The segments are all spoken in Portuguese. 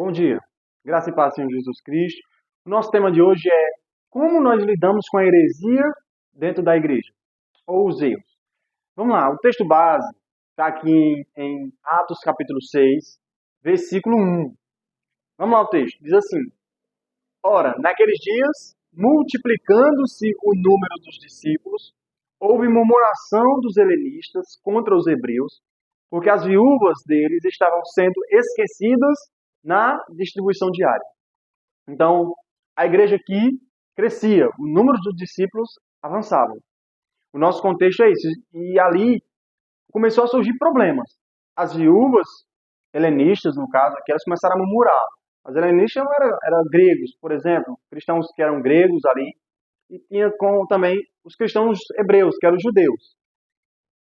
Bom dia, graça e paz, Senhor Jesus Cristo. O nosso tema de hoje é como nós lidamos com a heresia dentro da igreja, ou os erros. Vamos lá, o texto base está aqui em Atos capítulo 6, versículo 1. Vamos lá o texto, diz assim: Ora, naqueles dias, multiplicando-se o número dos discípulos, houve murmuração dos helenistas contra os hebreus, porque as viúvas deles estavam sendo esquecidas na distribuição diária. Então, a igreja aqui crescia, o número dos discípulos avançava. O nosso contexto é isso. E ali começou a surgir problemas. As viúvas helenistas, no caso, aqui, elas começaram a murmurar. As helenistas eram gregos, por exemplo, cristãos que eram gregos ali, e tinha também os cristãos hebreus, que eram os judeus.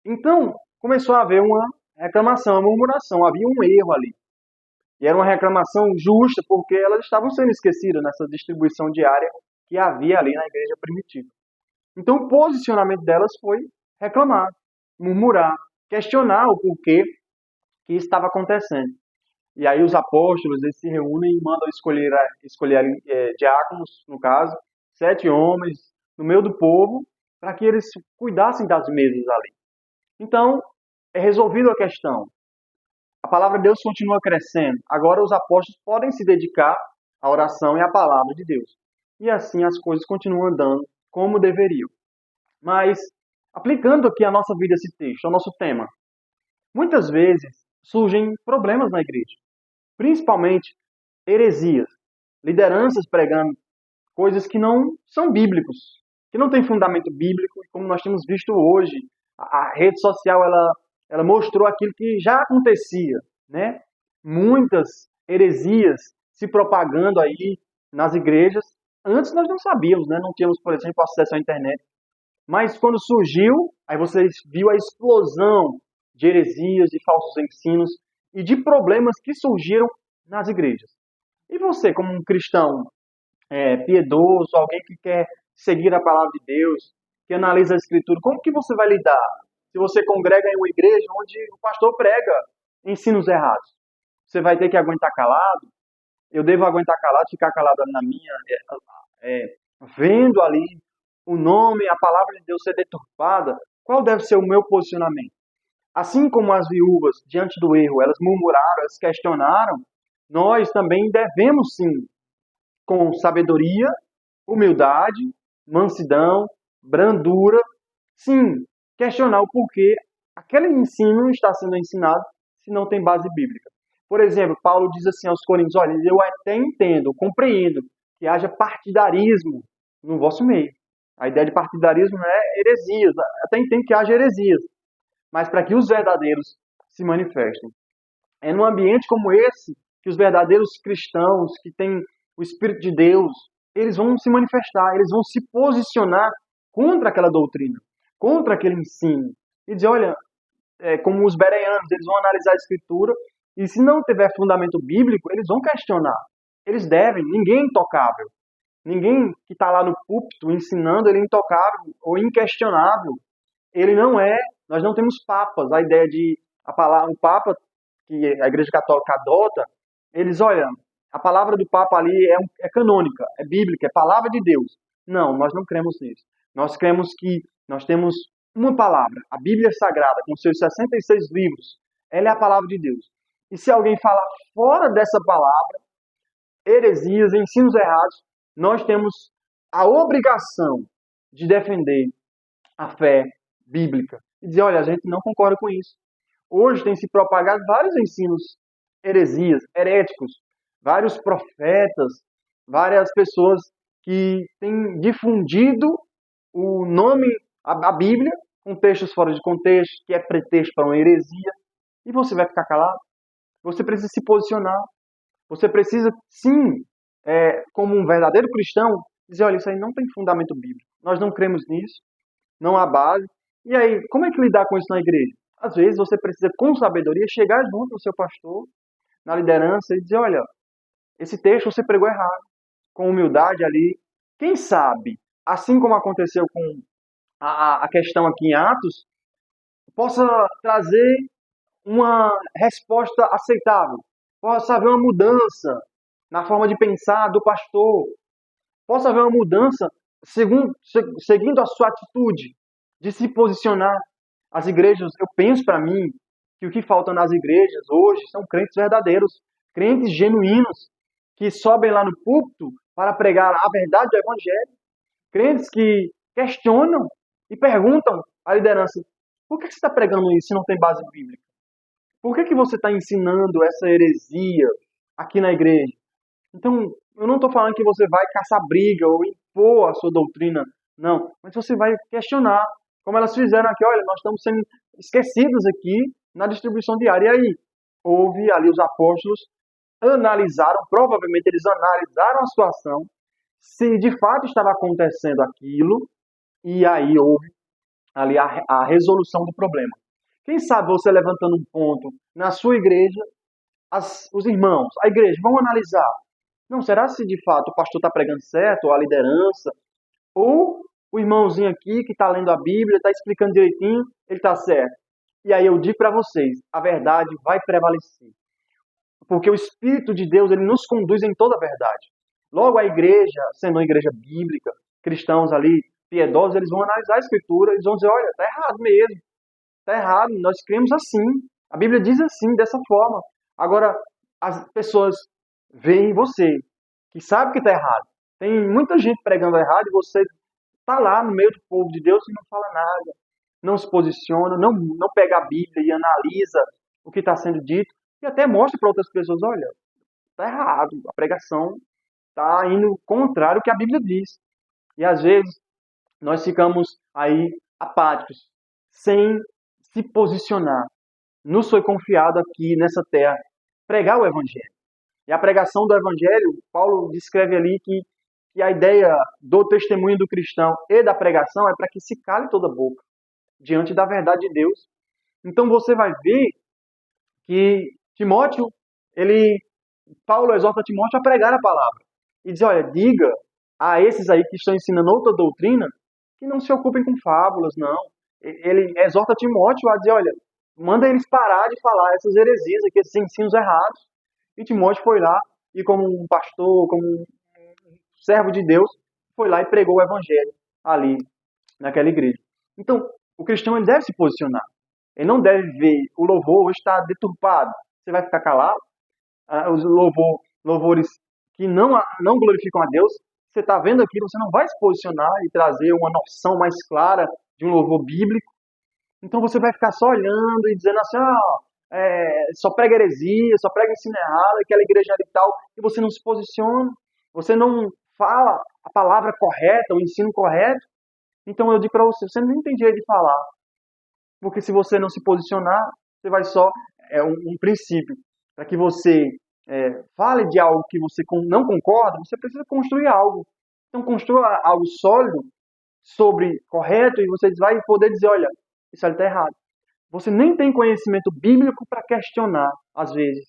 Então, começou a haver uma reclamação, uma murmuração, havia um erro ali. E era uma reclamação justa, porque elas estavam sendo esquecidas nessa distribuição diária que havia ali na igreja primitiva. Então, o posicionamento delas foi reclamar, murmurar, questionar o porquê que estava acontecendo. E aí os apóstolos eles se reúnem e mandam escolher diáconos, no caso, 7 homens no meio do povo, para que eles cuidassem das mesas ali. Então, é resolvida a questão. A palavra de Deus continua crescendo. Agora os apóstolos podem se dedicar à oração e à palavra de Deus. E assim as coisas continuam andando como deveriam. Mas, aplicando aqui a nossa vida esse texto, ao nosso tema, muitas vezes surgem problemas na igreja. Principalmente heresias, lideranças pregando coisas que não são bíblicos, que não têm fundamento bíblico, e como nós temos visto hoje, a rede social ela mostrou aquilo que já acontecia, né? Muitas heresias se propagando aí nas igrejas. Antes nós não sabíamos, né? Não tínhamos, por exemplo, acesso à internet. Mas quando surgiu, aí você viu a explosão de heresias, de falsos ensinos e de problemas que surgiram nas igrejas. E você, como um cristão piedoso, alguém que quer seguir a palavra de Deus, que analisa a Escritura, como que você vai lidar se você congrega em uma igreja onde o pastor prega ensinos errados? Você vai ter que aguentar calado? Eu devo aguentar calado, ficar calado na minha, vendo ali o nome, a palavra de Deus ser deturpada? Qual deve ser o meu posicionamento? Assim como as viúvas, diante do erro, elas murmuraram, elas questionaram, nós também devemos sim, com sabedoria, humildade, mansidão, brandura, sim, questionar o porquê aquele ensino está sendo ensinado se não tem base bíblica. Por exemplo, Paulo diz assim aos Coríntios: olha, eu até entendo, compreendo que haja partidarismo no vosso meio. A ideia de partidarismo não é heresias, até entendo que haja heresias, mas para que os verdadeiros se manifestem. É num ambiente como esse que os verdadeiros cristãos, que têm o Espírito de Deus, eles vão se manifestar, eles vão se posicionar contra aquela doutrina, contra aquele ensino. E dizer, olha, como os bereanos, eles vão analisar a Escritura e se não tiver fundamento bíblico, eles vão questionar. Eles devem, ninguém é intocável. Ninguém que está lá no púlpito ensinando, ele é intocável ou inquestionável. Ele não é, nós não temos papas. A ideia de, o papa que a Igreja Católica adota, eles, olha, a palavra do Papa ali é canônica, é bíblica, é palavra de Deus. Não, nós não cremos nisso. Nós cremos que nós temos uma palavra, a Bíblia Sagrada, com seus 66 livros. Ela é a palavra de Deus. E se alguém falar fora dessa palavra, heresias, ensinos errados, nós temos a obrigação de defender a fé bíblica. E dizer, olha, a gente não concorda com isso. Hoje tem se propagado vários ensinos heresias, heréticos, vários profetas, várias pessoas que têm difundido o nome, a Bíblia, com textos fora de contexto, que é pretexto para uma heresia, e você vai ficar calado? Você precisa se posicionar. Você precisa, sim, como um verdadeiro cristão, dizer, olha, isso aí não tem fundamento bíblico. Nós não cremos nisso, não há base. E aí, como é que lidar com isso na igreja? Às vezes você precisa, com sabedoria, chegar junto ao seu pastor, na liderança, e dizer, olha, esse texto você pregou errado. Com humildade ali. Quem sabe, assim como aconteceu com a questão aqui em Atos, possa trazer uma resposta aceitável. possa haver uma mudança na forma de pensar do pastor, possa haver uma mudança seguindo a sua atitude de se posicionar. As igrejas, eu penso para mim que o que falta nas igrejas hoje são crentes verdadeiros, crentes genuínos, que sobem lá no púlpito para pregar a verdade do Evangelho, crentes que questionam e perguntam à liderança: por que você está pregando isso se não tem base bíblica? Por que você está ensinando essa heresia aqui na igreja? Então, eu não estou falando que você vai caçar briga ou impor a sua doutrina, não. Mas você vai questionar, como elas fizeram aqui. Olha, nós estamos sendo esquecidos aqui na distribuição diária. E aí, houve ali os apóstolos analisaram, provavelmente eles analisaram a situação, se de fato estava acontecendo aquilo, e aí houve ali a resolução do problema. Quem sabe você levantando um ponto na sua igreja, os irmãos, a igreja, vão analisar. Não, será se de fato o pastor está pregando certo, ou a liderança, ou o irmãozinho aqui que está lendo a Bíblia, está explicando direitinho, ele está certo. E aí eu digo para vocês, a verdade vai prevalecer. Porque o Espírito de Deus, ele nos conduz em toda a verdade. Logo a igreja, sendo uma igreja bíblica, cristãos ali, piedosos, eles vão analisar a Escritura, eles vão dizer, olha, está errado mesmo. Está errado, nós cremos assim. A Bíblia diz assim, dessa forma. Agora, as pessoas veem você, que sabe que está errado. Tem muita gente pregando errado e você está lá no meio do povo de Deus e não fala nada. Não se posiciona, não pega a Bíblia e analisa o que está sendo dito. E até mostra para outras pessoas, olha, está errado. A pregação está indo contrário ao que a Bíblia diz. E às vezes nós ficamos aí apáticos, sem se posicionar. Nos foi confiado aqui nessa terra pregar o Evangelho. E a pregação do Evangelho, Paulo descreve ali que a ideia do testemunho do cristão e da pregação é para que se cale toda a boca diante da verdade de Deus. Então você vai ver que Timóteo, Paulo exorta Timóteo a pregar a palavra. E diz, olha, diga a esses aí que estão ensinando outra doutrina que não se ocupem com fábulas, não. Ele exorta Timóteo a dizer, olha, manda eles parar de falar essas heresias aqui, esses ensinos errados. E Timóteo foi lá e como um pastor, como um servo de Deus, foi lá e pregou o evangelho ali, naquela igreja. Então, o cristão ele deve se posicionar. Ele não deve ver o louvor estar deturpado. Você vai ficar calado? Os louvores que não glorificam a Deus, você está vendo aquilo, você não vai se posicionar e trazer uma noção mais clara de um louvor bíblico. Então você vai ficar só olhando e dizendo assim, só prega heresia, só prega ensino errado, aquela igreja e tal, e você não se posiciona, você não fala a palavra correta, o ensino correto. Então eu digo para você não tem direito de falar. Porque se você não se posicionar, você vai só... É um princípio. Para que você fale de algo que você não concorda, você precisa construir algo. Então construa algo sólido, correto, e você vai poder dizer, olha, isso ali está errado. Você nem tem conhecimento bíblico para questionar, às vezes.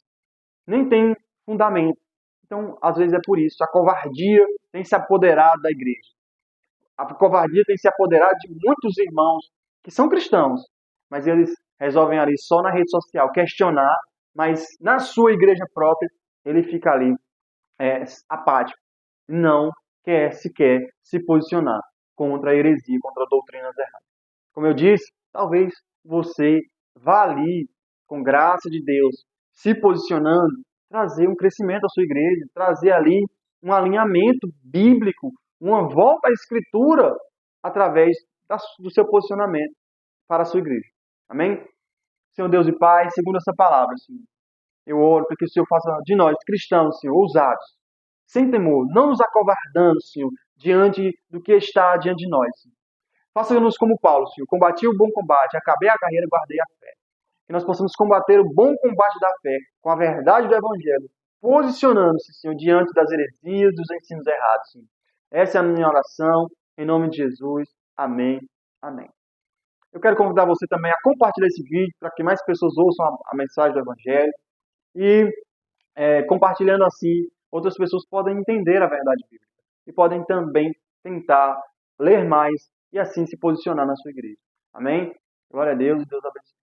Nem tem fundamento. Então, às vezes é por isso. A covardia tem se apoderado da igreja. A covardia tem se apoderado de muitos irmãos que são cristãos, mas eles resolvem ali só na rede social questionar, mas na sua igreja própria ele fica ali apático. Não quer sequer se posicionar contra a heresia, contra doutrinas erradas. Como eu disse, talvez você vá ali, com graça de Deus, se posicionando, trazer um crescimento à sua igreja, trazer ali um alinhamento bíblico, uma volta à Escritura através do seu posicionamento para a sua igreja. Amém? Senhor Deus e Pai, segundo essa palavra, Senhor, eu oro para que o Senhor faça de nós, cristãos, Senhor, ousados, sem temor, não nos acovardando, Senhor, diante do que está diante de nós. Senhor. Faça-nos como Paulo, Senhor, combati o bom combate, acabei a carreira, guardei a fé. Que nós possamos combater o bom combate da fé com a verdade do Evangelho, posicionando-se, Senhor, diante das heresias, dos ensinos errados, Senhor. Essa é a minha oração, em nome de Jesus. Amém. Amém. Eu quero convidar você também a compartilhar esse vídeo para que mais pessoas ouçam a mensagem do Evangelho. E compartilhando assim, outras pessoas podem entender a verdade bíblica. E podem também tentar ler mais e assim se posicionar na sua igreja. Amém? Glória a Deus e Deus abençoe.